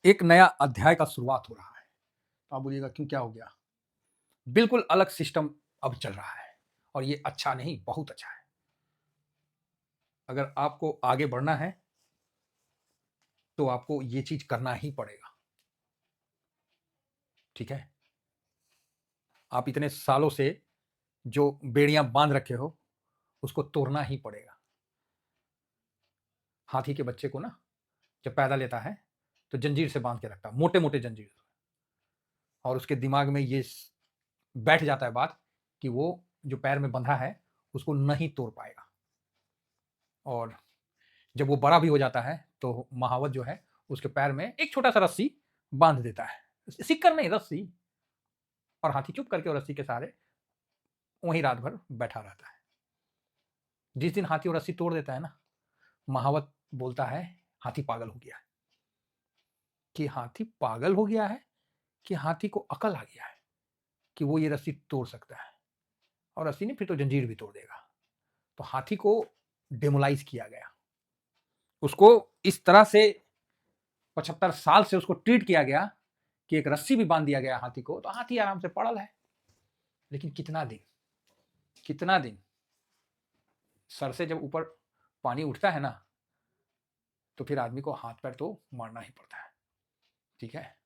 एक नया अध्याय का शुरुआत हो रहा है। तो आप बोलिएगा क्यों, क्या हो गया? बिल्कुल अलग सिस्टम अब चल रहा है और ये अच्छा नहीं, बहुत अच्छा है। अगर आपको आगे बढ़ना है तो आपको ये चीज करना ही पड़ेगा। ठीक है? आप इतने सालों से जो बेड़ियां बांध रखे हो उसको तोड़ना ही पड़ेगा। हाथी के बच्चे को ना जब पैदा लेता है तो जंजीर से बांध के रखता है, मोटे मोटे जंजीर, और उसके दिमाग में ये बैठ जाता है बात कि वो जो पैर में बंधा है उसको नहीं तोड़ पाएगा। और जब वो बड़ा भी हो जाता है तो महावत जो है उसके पैर में एक छोटा सा रस्सी बांध देता है, सिक्कर नहीं, रस्सी। और हाथी चुप करके और रस्सी के सहारे वहीं रात भर बैठा रहता है। जिस दिन हाथी और रस्सी तोड़ देता है ना, महावत बोलता है हाथी पागल हो गया है। कि हाथी पागल हो गया है कि हाथी को अकल आ गया है कि वो ये रस्सी तोड़ सकता है, और रस्सी ने फिर तो जंजीर भी तोड़ देगा। तो हाथी को डेमोलाइज किया गया, उसको इस तरह से 75 साल से उसको ट्रीट किया गया कि एक रस्सी भी बांध दिया गया हाथी को, तो हाथी आराम से पड़ल है। लेकिन कितना दिन, कितना दिन? सर से जब ऊपर पानी उठता है ना तो फिर आदमी को हाथ पैर तो मारना ही पड़ता है। ठीक है?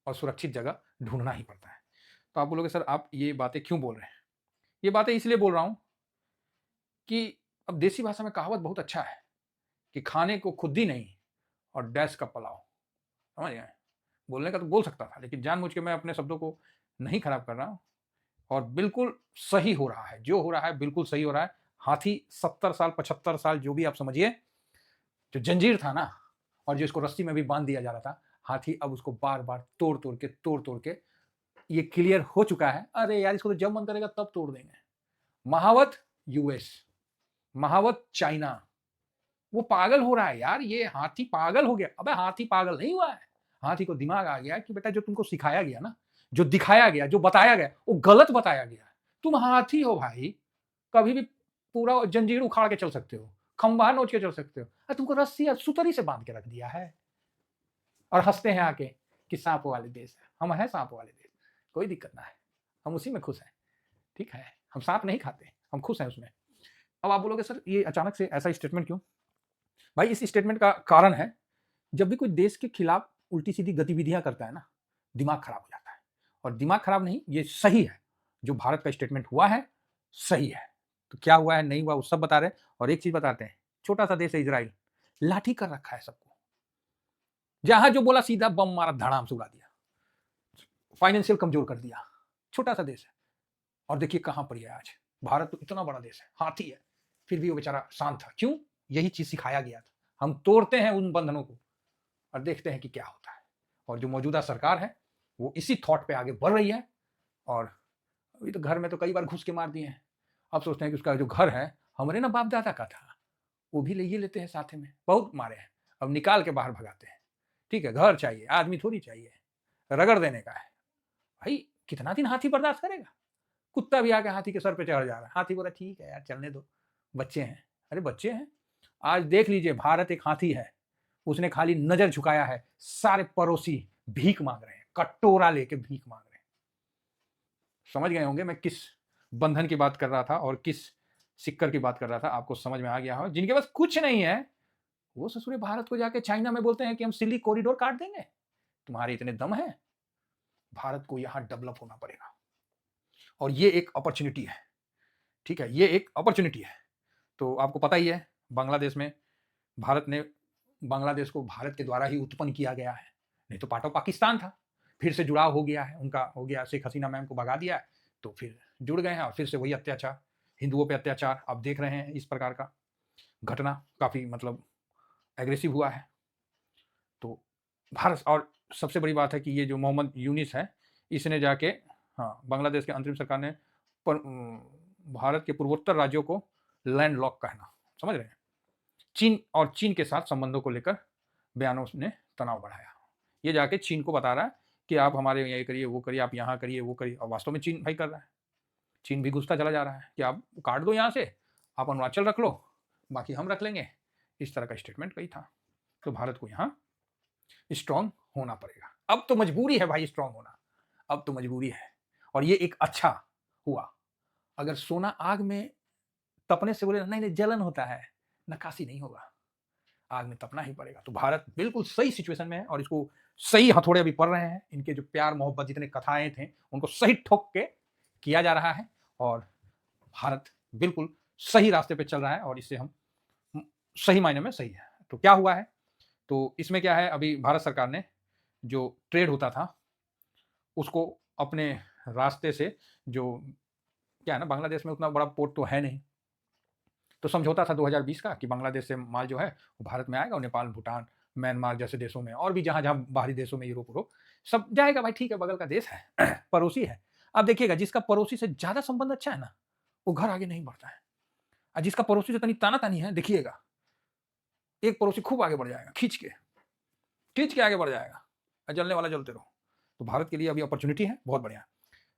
और सुरक्षित जगह ढूंढना ही पड़ता है। तो आप बोलोगे सर आप ये बातें क्यों बोल रहे हैं? ये बातें इसलिए बोल रहा हूं कि अब देसी भाषा में कहावत बहुत अच्छा है कि खाने को खुद ही नहीं और डैश का पलाओ। समझ गए? बोलने का तो बोल सकता था, लेकिन जानबूझ के मैं अपने शब्दों को नहीं खराब कर रहा हूं। और बिल्कुल सही हो रहा है, जो हो रहा है बिल्कुल सही हो रहा है। हाथी 70 साल 75 साल जो भी आप समझिए, जो जंजीर था ना और जो इसको रस्सी में भी बांध दिया जा रहा था, हाथी अब उसको बार बार तोड़ तोड़ के ये क्लियर हो चुका है। अरे यार, इसको तो जब मन करेगा तब तोड़ देंगे। महावत यूएस, महावत चाइना, वो पागल हो रहा है यार। ये हाथी पागल हो गया। अबे हाथी पागल नहीं हुआ है, हाथी को दिमाग आ गया कि बेटा जो तुमको सिखाया गया ना, जो दिखाया गया, जो बताया गया, वो गलत बताया गया। तुम हाथी हो भाई, कभी भी पूरा जंजीर उखाड़ के चल सकते हो, खंबा नोच के चल सकते हो, तुमको रस्सी या सुतरी से बांध के रख दिया है। और हंसते हैं आके कि सांप वाले देश है। हम हैं सांप वाले देश, कोई दिक्कत ना है, हम उसी में खुश हैं। ठीक है? हम सांप नहीं खाते, हम खुश हैं उसमें। अब आप बोलोगे सर ये अचानक से ऐसा स्टेटमेंट क्यों? भाई इस स्टेटमेंट का कारण है, जब भी कोई देश के खिलाफ उल्टी सीधी गतिविधियां करता है ना, दिमाग खराब हो जाता है। और दिमाग खराब नहीं, ये सही है। जो भारत का स्टेटमेंट हुआ है सही है। तो क्या हुआ है नहीं हुआ वो सब बता रहे हैं। और एक चीज बताते हैं, छोटा सा देश है इजराइल, लाठी कर रखा है सबको। जहां जो बोला सीधा बम मारा, धड़ाम से उड़ा दिया, फाइनेंशियल कमजोर कर दिया। छोटा सा देश है। और देखिए कहां पर है आज। भारत तो इतना बड़ा देश है, हाथी है, फिर भी वो बेचारा शांत था। क्यों? यही चीज सिखाया गया था। हम तोड़ते हैं उन बंधनों को और देखते हैं कि क्या होता है। और जो मौजूदा सरकार है वो इसी थॉट पे आगे बढ़ रही है। और अभी तो घर में तो कई बार घुस के मार दिए हैं। अब सोचते हैं कि उसका जो घर है हमारे ना बाप दादा का था, वो भी ले ही लेते हैं साथ में। बहुत मारे हैं, अब निकाल के बाहर भगाते हैं। ठीक है, घर चाहिए, आदमी थोड़ी चाहिए, रगड़ देने का है। भाई कितना दिन हाथी बर्दाश्त करेगा? कुत्ता भी आके हाथी के सर पे चढ़ जा रहा है, हाथी बोला ठीक है यार चलने दो, बच्चे हैं। अरे बच्चे हैं? आज देख लीजिए, भारत एक हाथी है, उसने खाली नजर झुकाया है, सारे पड़ोसी भीख मांग रहे हैं, कटोरा लेके भीख मांग रहे हैं। समझ गए होंगे मैं किस बंधन की बात कर रहा था और किस सिक्कर की बात कर रहा था। आपको समझ में आ गया हो। जिनके पास कुछ नहीं है वो ससुरे भारत को जाके चाइना में बोलते हैं कि हम सिल्ली कॉरिडोर काट देंगे। तुम्हारे इतने दम है? भारत को यहां डेवलप होना पड़ेगा और ये एक अपॉर्चुनिटी है। ठीक है, ये एक अपॉर्चुनिटी है। तो आपको पता ही है, बांग्लादेश में भारत ने, बांग्लादेश को भारत के द्वारा ही उत्पन्न किया गया है, नहीं तो पार्ट ऑफ पाकिस्तान था। फिर से जुड़ाव हो गया है उनका, हो गया। शेख हसीना मैम को भगा दिया है तो फिर जुड़ गए हैं और फिर से वही अत्याचार, हिंदुओं पे अत्याचार आप देख रहे हैं। इस प्रकार का घटना काफ़ी मतलब एग्रेसिव हुआ है। तो भारत, और सबसे बड़ी बात है कि ये जो मोहम्मद यूनिस है, इसने जाके, हाँ, बांग्लादेश के अंतरिम सरकार ने भारत के पूर्वोत्तर राज्यों को लैंड लॉक कहना, समझ रहे हैं? चीन और चीन के साथ संबंधों को लेकर बयानों ने तनाव बढ़ाया। ये जाके चीन को बता रहा है कि आप हमारे ये करिए, वो करिए, आप यहाँ करिए, वो करिए। और वास्तव में चीन भाई कर रहा है। चीन भी घुसता चला जा रहा है कि आप काट दो यहाँ से, आप अरुणाचल रख लो, बाकी हम रख लेंगे। इस तरह का स्टेटमेंट कही था। तो भारत को यहाँ स्ट्रांग होना पड़ेगा। अब तो मजबूरी है भाई स्ट्रांग होना, अब तो मजबूरी है। और ये एक अच्छा हुआ। अगर सोना आग में तपने से बोले नहीं नहीं जलन होता है, नक्काशी नहीं होगा, आग में तपना ही पड़ेगा। तो भारत बिल्कुल सही सिचुएशन में है और इसको सही हथौड़े अभी पड़ रहे हैं। इनके जो प्यार मोहब्बत जितने कथाएं थे उनको सही ठोक के किया जा रहा है और भारत बिल्कुल सही रास्ते पे चल रहा है और इससे हम सही मायने में सही है। तो क्या हुआ है, तो इसमें क्या है, अभी भारत सरकार ने जो ट्रेड होता था उसको अपने रास्ते से, जो क्या है ना, बांग्लादेश में उतना बड़ा पोर्ट तो है नहीं, तो समझौता था 2020 का कि बांग्लादेश से माल जो है वो भारत में आएगा और नेपाल, भूटान, म्यांमार जैसे देशों में और भी जहाँ जहाँ बाहरी देशों में यूरोप वूरोप सब जाएगा। भाई ठीक है, बगल का देश है पड़ोसी है। अब देखिएगा जिसका पड़ोसी से ज्यादा संबंध अच्छा है ना, वो घर आगे नहीं बढ़ता है, और जिसका पड़ोसी से तनी ताना तानी है, देखिएगा एक पड़ोसी खूब आगे बढ़ जाएगा, खींच के आगे बढ़ जाएगा, और जलने वाला जलते रहो। तो भारत के लिए अभी अपॉर्चुनिटी है, बहुत बढ़िया।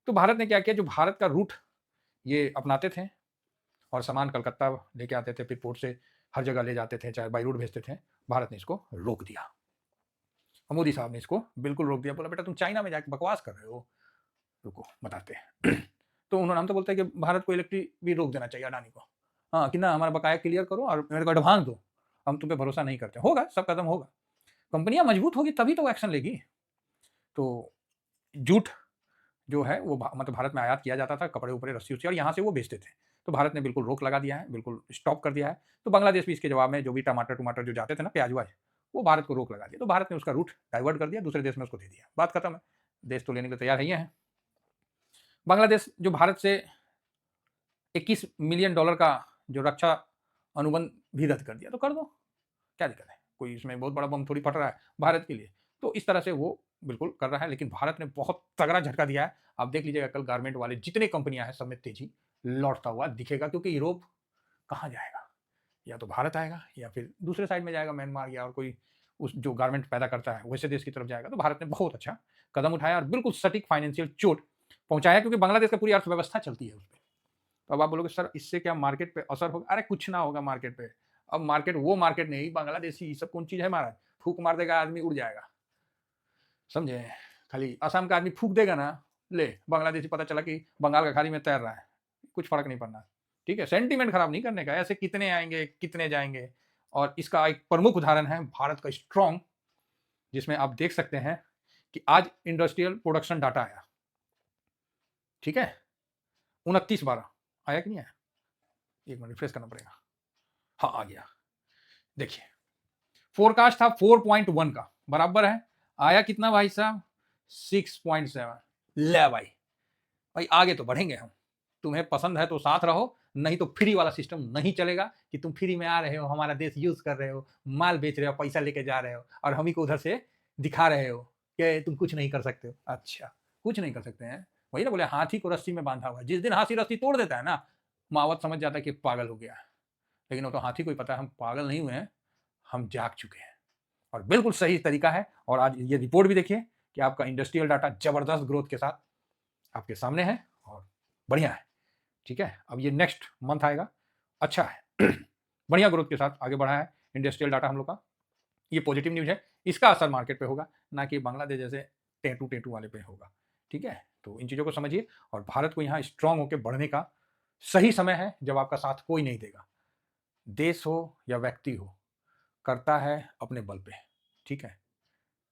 तो भारत ने क्या किया, जो भारत का रूट ये अपनाते थे और सामान कलकत्ता लेके आते थे, फिर पोर्ट से हर जगह ले जाते थे, चाहे बाई रोड भेजते थे, भारत ने इसको रोक दिया। मोदी साहब ने इसको बिल्कुल रोक दिया, बोला बेटा तुम चाइना में जाके बकवास कर रहे हो, रुको बताते हैं तो उन्होंने, हम तो बोलते हैं कि भारत को इलेक्ट्रिक भी रोक देना चाहिए अडानी को, हाँ कि ना हमारा बकाया क्लियर करो और मेरे को एडवांस दो, हम तुम पे भरोसा नहीं करते। होगा, सब कदम होगा, कंपनियां मजबूत होगी तभी तो एक्शन लेगी। तो जूट जो है वो मतलब भारत में आयात किया जाता था, कपड़े उपड़े रस्सी उस्सी, और यहाँ से वो बेचते थे। तो भारत ने बिल्कुल रोक लगा दिया है, बिल्कुल स्टॉप कर दिया है। तो बांग्लादेश भी इसके जवाब में जो भी टमाटर टमाटर जो जाते थे ना, प्याज व्याज, वो भारत को रोक लगा दिया। तो भारत ने उसका रूट डाइवर्ट कर दिया, दूसरे देश में उसको दे दिया, बात खत्म है। देश तो लेने के तैयार ही है। बांग्लादेश जो भारत से $21 मिलियन का जो रक्षा अनुबंध भी रद्द कर दिया, तो कर दो, क्या दिक्कत है, कोई इसमें बहुत बड़ा बम थोड़ी फट रहा है भारत के लिए। तो इस तरह से वो बिल्कुल कर रहा है, लेकिन भारत ने बहुत तगड़ा झटका दिया है। आप देख लीजिएगा कल गारमेंट वाले जितने कंपनियां हैं सब में तेजी लौटता हुआ दिखेगा, क्योंकि यूरोप कहाँ जाएगा, या तो भारत आएगा या फिर दूसरे साइड में जाएगा, म्यांमार या और कोई उस जो गारमेंट पैदा करता है वैसे देश की तरफ जाएगा। तो भारत ने बहुत अच्छा कदम उठाया और बिल्कुल सटीक फाइनेंशियल चोट पहुंचाया, क्योंकि बांग्लादेश का पूरी अर्थव्यवस्था चलती है उस पर। तो अब आप बोलोगे सर इससे क्या मार्केट पे असर होगा, अरे कुछ ना होगा मार्केट पे। अब मार्केट वो मार्केट नहीं, बांग्लादेशी सब कौन चीज है महाराज, फूक मार देगा आदमी उड़ जाएगा, समझे। खाली असम का आदमी फूक देगा ना, ले बांग्लादेशी पता चला कि बंगाल का खाड़ी में तैर रहा है, कुछ फर्क नहीं पड़ना। ठीक है, सेंटीमेंट खराब नहीं करने का, ऐसे कितने आएंगे कितने जाएंगे। और इसका एक प्रमुख उदाहरण है भारत का स्ट्रॉन्ग, जिसमें आप देख सकते हैं कि आज इंडस्ट्रियल प्रोडक्शन डाटा आया, ठीक है, 29/12 आया कि नहीं आया, एक मिनट रिफ्रेश करना पड़ेगा, हाँ आ गया। देखिए फोरकास्ट था 4.1 का, बराबर है, आया कितना भाई साहब 6.7। ले भाई, भाई आगे तो बढ़ेंगे हम, तुम्हें पसंद है तो साथ रहो, नहीं तो फ्री वाला सिस्टम नहीं चलेगा कि तुम फ्री में आ रहे हो, हमारा देश यूज कर रहे हो, माल बेच रहे हो, पैसा लेके जा रहे हो और हम ही को उधर से दिखा रहे हो कि तुम कुछ नहीं कर सकते हो। अच्छा कुछ नहीं कर सकते हैं, वही ना बोले हाथी को रस्सी में बांधा हुआ, जिस दिन हाथी रस्सी तोड़ देता है ना, मावत समझ जाता है कि पागल हो गया है। लेकिन वो तो हाथी को ही पता है हम पागल नहीं हुए हैं, हम जाग चुके हैं और बिल्कुल सही तरीका है। और आज ये रिपोर्ट भी देखिए कि आपका इंडस्ट्रियल डाटा जबरदस्त ग्रोथ के साथ आपके सामने है और बढ़िया है। ठीक है, अब ये नेक्स्ट मंथ आएगा, अच्छा है बढ़िया ग्रोथ के साथ आगे बढ़ा है इंडस्ट्रियल डाटा हम लोग का, ये पॉजिटिव न्यूज है। इसका असर मार्केट पे होगा, ना कि बांग्लादेश जैसे टेटू टेटू वाले पे होगा। ठीक है, तो इन चीज़ों को समझिए और भारत को यहाँ स्ट्रांग होकर बढ़ने का सही समय है, जब आपका साथ कोई नहीं देगा, देश हो या व्यक्ति हो, करता है अपने बल पे। ठीक है,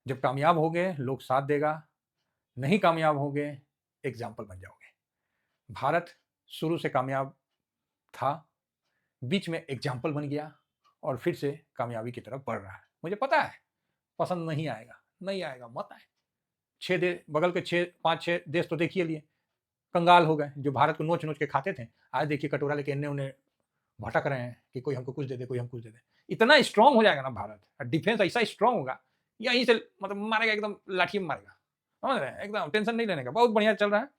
जब कामयाब हो गए लोग साथ देगा, नहीं कामयाब हो गए एग्जाम्पल बन जाओगे। भारत शुरू से कामयाब था, बीच में एग्जाम्पल बन गया और फिर से कामयाबी की तरफ बढ़ रहा है। मुझे पता है पसंद नहीं आएगा, नहीं आएगा मत आए, 6 देश बगल के 5-6 देश तो देखिए लिए कंगाल हो गए, जो भारत को नोच नोच के खाते थे, आज देखिए कटोरा लेके इन्हें उन्हें भटक रहे हैं कि कोई हमको कुछ दे दे, कोई हम कुछ दे दे। इतना स्ट्रांग हो जाएगा ना भारत, डिफेंस ऐसा स्ट्रांग होगा, यहीं से मतलब मारेगा, एकदम लाठी में मारेगा, समझ रहे हैं, एकदम टेंशन नहीं लेने का, बहुत बढ़िया चल रहा है।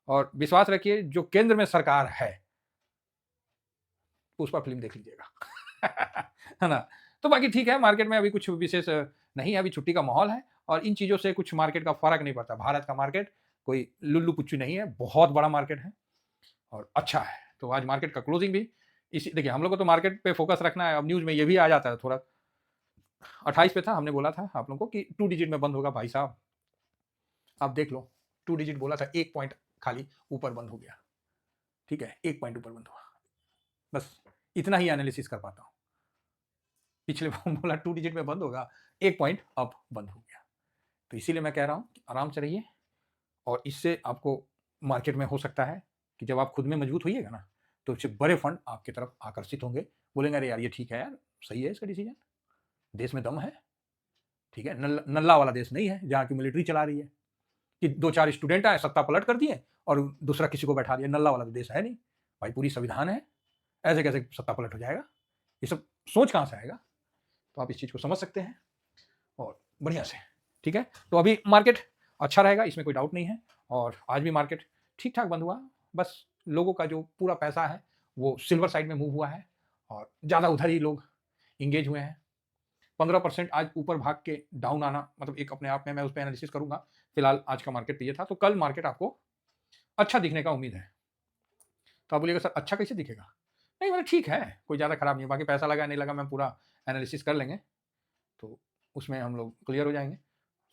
और विश्वास रखिए जो केंद्र में सरकार है, पुष्पा फिल्म देख लीजिएगा है ना। तो बाकी ठीक है, मार्केट में अभी कुछ विशेष नहीं है, अभी छुट्टी का माहौल है और इन चीज़ों से कुछ मार्केट का फर्क नहीं पड़ता। भारत का मार्केट कोई लुल्लू पुच्चू नहीं है, बहुत बड़ा मार्केट है और अच्छा है। तो आज मार्केट का क्लोजिंग भी इसी, देखिए हम लोग को तो मार्केट पे फोकस रखना है, अब न्यूज़ में ये भी आ जाता है थोड़ा 28 पे था, हमने बोला था आप लोगों को कि 2 डिजिट में बंद होगा भाई साहब। आप देख लो, 2 डिजिट बोला था, 1 पॉइंट खाली ऊपर बंद हो गया, ठीक है, 1 पॉइंट ऊपर बंद हुआ। बस इतना ही एनालिसिस कर पाता हूँ। पिछले बोला 2 डिजिट में बंद होगा, 1 पॉइंट अब बंद हो गया। तो इसीलिए मैं कह रहा हूँ कि आराम से रहिए, और इससे आपको मार्केट में हो सकता है कि जब आप खुद में मजबूत होइएगा ना, तो उससे बड़े फंड आपकी तरफ आकर्षित होंगे, बोलेंगे अरे यार ये ठीक है यार, सही है इसका डिसीजन, देश में दम है, ठीक है, नल्ला वाला देश नहीं है जहाँ की मिलिट्री चला रही है कि 2-4 स्टूडेंट आए, सत्ता पलट कर दिए और दूसरा किसी को बैठा दिया। नल्ला वाला तो देश है नहीं भाई, पूरी संविधान है, ऐसे कैसे सत्ता पलट हो जाएगा? ये सब सोच कहाँ से आएगा? तो आप इस चीज़ को समझ सकते हैं और बढ़िया से, ठीक है। तो अभी मार्केट अच्छा रहेगा, इसमें कोई डाउट नहीं है, और आज भी मार्केट ठीक ठाक बंद हुआ। बस लोगों का जो पूरा पैसा है वो सिल्वर साइड में मूव हुआ है, और ज़्यादा उधर ही लोग इंगेज हुए हैं। 15% आज ऊपर भाग के डाउन आना मतलब एक अपने आप में, मैं उस पर एनालिसिस करूंगा। फिलहाल आज का मार्केट तो ये था, तो कल मार्केट आपको अच्छा दिखने का उम्मीद है। तो आप बोलिएगा सर अच्छा कैसे दिखेगा? नहीं मतलब ठीक है, कोई ज़्यादा खराब नहीं है, बाकी पैसा लगा नहीं लगा मैं पूरा एनालिसिस कर लेंगे, तो उसमें हम लोग क्लियर हो जाएंगे।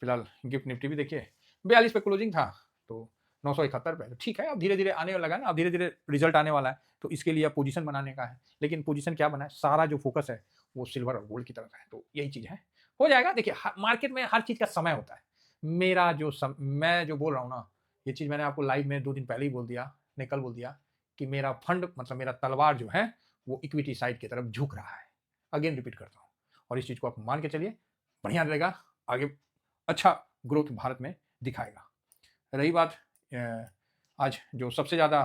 फिलहाल गिफ्ट निफ्टी भी देखिए 42 पे क्लोजिंग था, तो 971 पे, तो ठीक है, अब धीरे धीरे आने लगा ना, अब धीरे धीरे रिजल्ट आने वाला है, तो इसके लिए अब पोजीशन बनाने का है। लेकिन पोजीशन क्या बना है, सारा जो फोकस है वो सिल्वर और गोल्ड की तरफ है, तो यही चीज़ है, हो जाएगा। देखिए मार्केट में हर चीज़ का समय होता है। मैं जो बोल रहा हूँ ना, ये चीज़ मैंने आपको लाइव में 2 दिन पहले ही बोल दिया, नहीं कल बोल दिया, कि मेरा फंड मतलब मेरा तलवार जो है वो इक्विटी साइड की तरफ झुक रहा है। अगेन रिपीट करता हूँ, और इस चीज़ को आप मान के चलिए, बढ़िया रहेगा, आगे अच्छा ग्रोथ भारत में दिखाएगा। रही बात आज जो सबसे ज़्यादा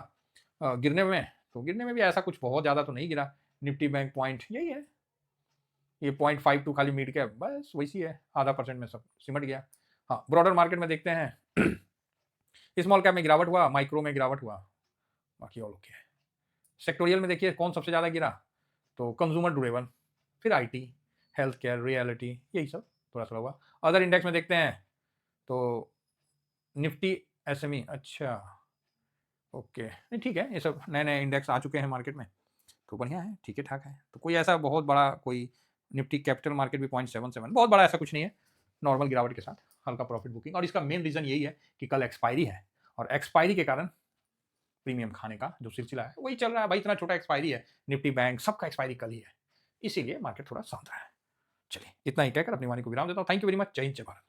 गिरने में, तो गिरने में भी ऐसा कुछ बहुत ज़्यादा तो नहीं गिरा। निफ्टी बैंक पॉइंट यही है, ये 0.52 खाली मिड कैप, बस वैसी है, आधा % में सब सिमट गया। हाँ, ब्रॉडर मार्केट में देखते हैं स्मॉल कैप में गिरावट हुआ, माइक्रो में गिरावट हुआ, बाकी ऑल ओके है। सेक्टोरियल में देखिए कौन सबसे ज़्यादा गिरा, तो कंज्यूमर ड्यूरेबल, फिर आईटी, हेल्थ केयर, रियलिटी, यही सब थोड़ा सा हुआ। अदर इंडेक्स में देखते हैं तो निफ्टी एसएमई, अच्छा ओके, नहीं ठीक है, ये सब नए नए इंडेक्स आ चुके हैं मार्केट में, तो बढ़िया है, ठीक है ठाक है। तो कोई ऐसा बहुत बड़ा कोई निफ्टी कैपिटल मार्केट भी 0.77, बहुत बड़ा ऐसा कुछ नहीं है, नॉर्मल गिरावट के साथ हल्का प्रॉफिट बुकिंग, और इसका मेन रीज़न यही है कि कल एक्सपायरी है, और एक्सपायरी के कारण प्रीमियम खाने का जो सिलसिला है वही चल रहा है भाई। इतना छोटा एक्सपायरी है, निफ्टी बैंक सबका एक्सपायरी कल ही है, इसीलिए मार्केट थोड़ा शांत रहा है। चलिए इतना ही कहकर अपनी वाणी को विराम देता हूँ। Thank you very much. जय हिंद, जय भारत।